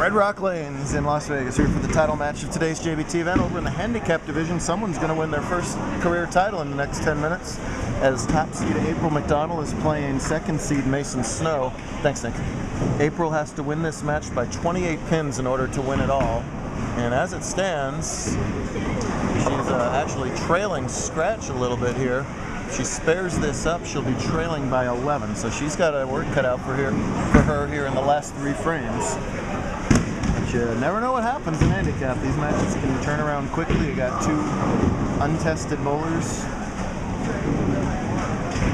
Red Rock Lanes in Las Vegas here for the title match of today's JBT event. Over in the handicap division, someone's going to win their first career title in the next 10 minutes as top seed April McDonnell is playing second seed Mason Snow. Thanks, Nick. April has to win this match by 28 pins in order to win it all. And as it stands, she's actually trailing Scratch a little bit here. If she spares this up, she'll be trailing by 11. So she's got a work cut out for her here in the last 3 frames. But you never know what happens in handicap. These matches can turn around quickly. You got 2 untested bowlers.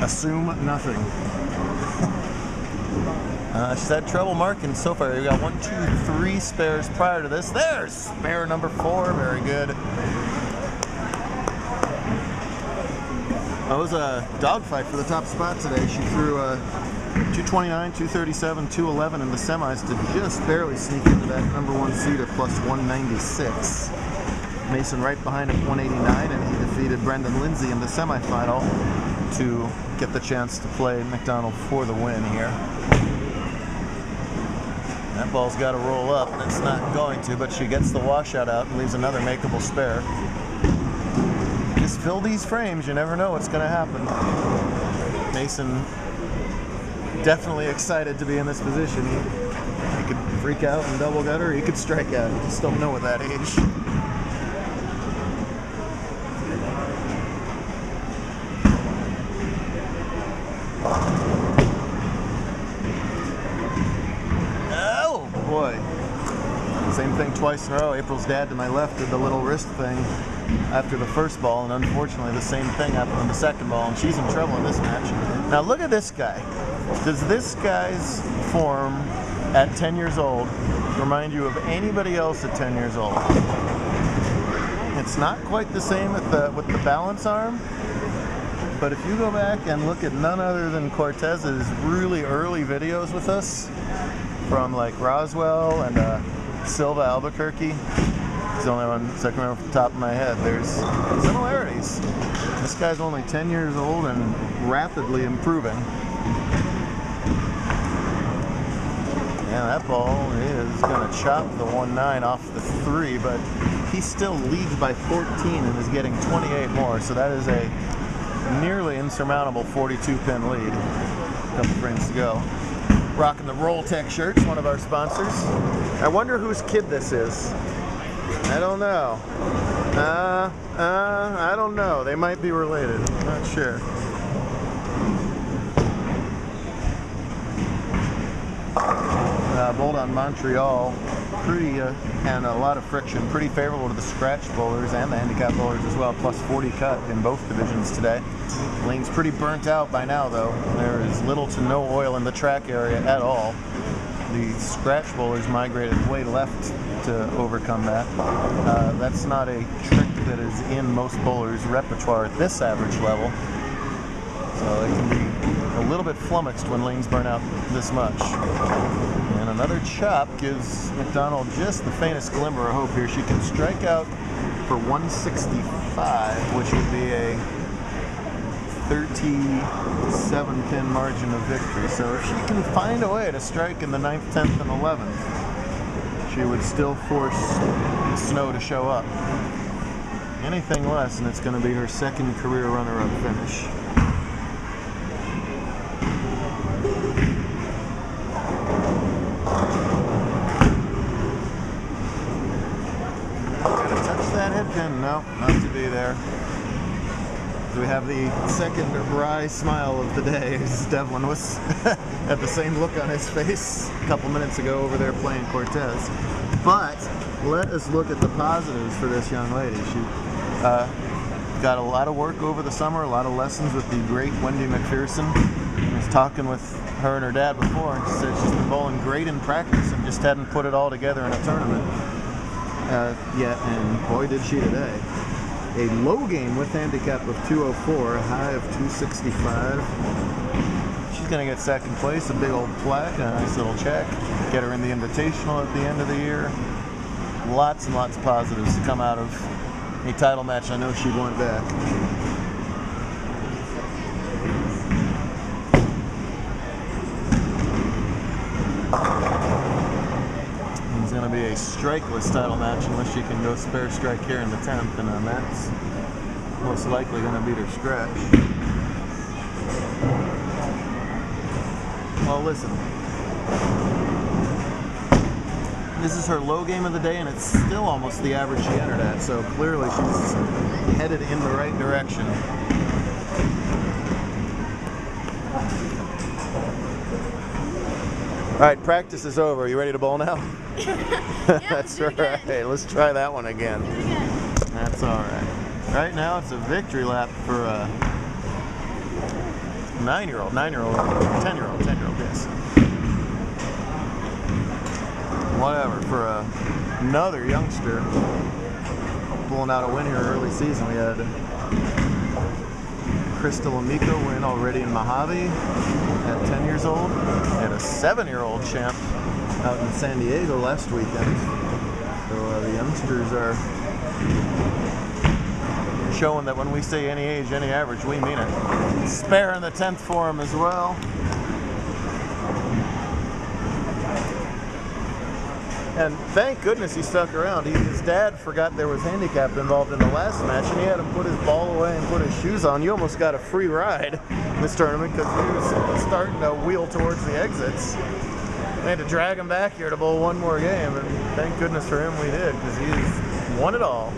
Assume nothing. She's had trouble marking so far. We got 1, 2, 3 spares prior to this. There's spare number 4. Very good. It was a dogfight for the top spot today. She threw 229, 237, 211 in the semis to just barely sneak into that number 1 seed at plus 196. Mason right behind at 189, and he defeated Brendan Lindsay in the semifinal to get the chance to play McDonnell for the win here. That ball's got to roll up, and it's not going to, but she gets the washout out and leaves another makeable spare. Just fill these frames, you never know what's going to happen. Mason definitely excited to be in this position. He could freak out and double gutter, or he could strike out. You just don't know at that age. Oh boy. Same thing twice in a row. April's dad to my left did the little wrist thing after the first ball, and unfortunately the same thing happened on the second ball, and she's in trouble in this match. Now look at this guy. Does this guy's form at 10 years old remind you of anybody else at 10 years old? It's not quite the same with the balance arm, but if you go back and look at none other than Cortez's really early videos with us, from like Roswell and Silva Albuquerque, it's the only one I can remember off the top of my head. There's similarities. This guy's only 10 years old and rapidly improving. Yeah, that ball is going to chop the 1-9 off the 3, but he still leads by 14 and is getting 28 more, so that is a nearly insurmountable 42-pin lead. A couple frames to go. Rocking the Roll Tech shirts, one of our sponsors. I wonder whose kid this is. I don't know. I don't know. They might be related. I'm not sure. Bowled on Montreal, pretty and a lot of friction. Pretty favorable to the scratch bowlers and the handicap bowlers as well. Plus 40 cut in both divisions today. Lane's pretty burnt out by now, though. There is little to no oil in the track area at all. The scratch bowlers migrated way left to overcome that. That's not a trick that is in most bowlers' repertoire at this average level. So it can be a little bit flummoxed when lanes burn out this much. And another chop gives McDonnell just the faintest glimmer of hope here. She can strike out for 165, which would be a 37-pin margin of victory. So if she can find a way to strike in the 9th, 10th, and 11th, she would still force Snow to show up. Anything less, and it's going to be her second career runner-up finish. Gonna touch that head pin? No, not to be there. We have the second wry smile of the day, as Devlin was had the same look on his face a couple minutes ago over there playing Cortez. But let us look at the positives for this young lady. She got a lot of work over the summer, a lot of lessons with the great Wendy McPherson. I was talking with her and her dad before, and she said she's been bowling great in practice and just hadn't put it all together in a tournament yet, and boy did she today. A low game with handicap of 204, a high of 265. She's going to get second place, a big old plaque, a nice little check, get her in the Invitational at the end of the year. Lots and lots of positives to come out of a title match I know she'd want back. going to be a strikeless title match unless she can go spare strike here in the 10th, and Matt's most likely going to beat her stretch. Well, listen. This is her low game of the day, and it's still almost the average she entered at, so clearly she's headed in the right direction. All right, practice is over. You ready to bowl now? Yeah, That's all right. Let's try that one again. That's all right. Right now, it's a victory lap for a 10-year-old, yes. Whatever, for another youngster pulling out a win here early season. We had Crystal Amico win already in Mojave at 10 years old. We had a 7-year-old champ out in San Diego last weekend. So the youngsters are showing that when we say any age, any average, we mean it. Spare in the 10th for him as well. And thank goodness he stuck around. His dad forgot there was handicap involved in the last match, and he had him put his ball away and put his shoes on. You almost got a free ride in this tournament because he was starting to wheel towards the exits. They had to drag him back here to bowl one more game, and thank goodness for him we did, because he's won it all.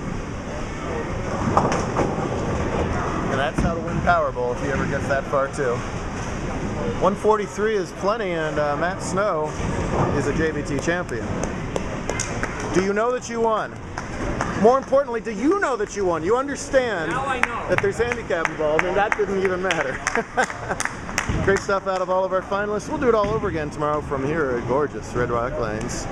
And that's how to win Powerball if he ever gets that far too. 143 is plenty, and Matt Snow is a JBT champion. Do you know that you won? More importantly, do you know that you won? You understand now I know that there's handicap involved, and that didn't even matter. Great stuff out of all of our finalists. We'll do it all over again tomorrow from here at gorgeous Red Rock Lanes.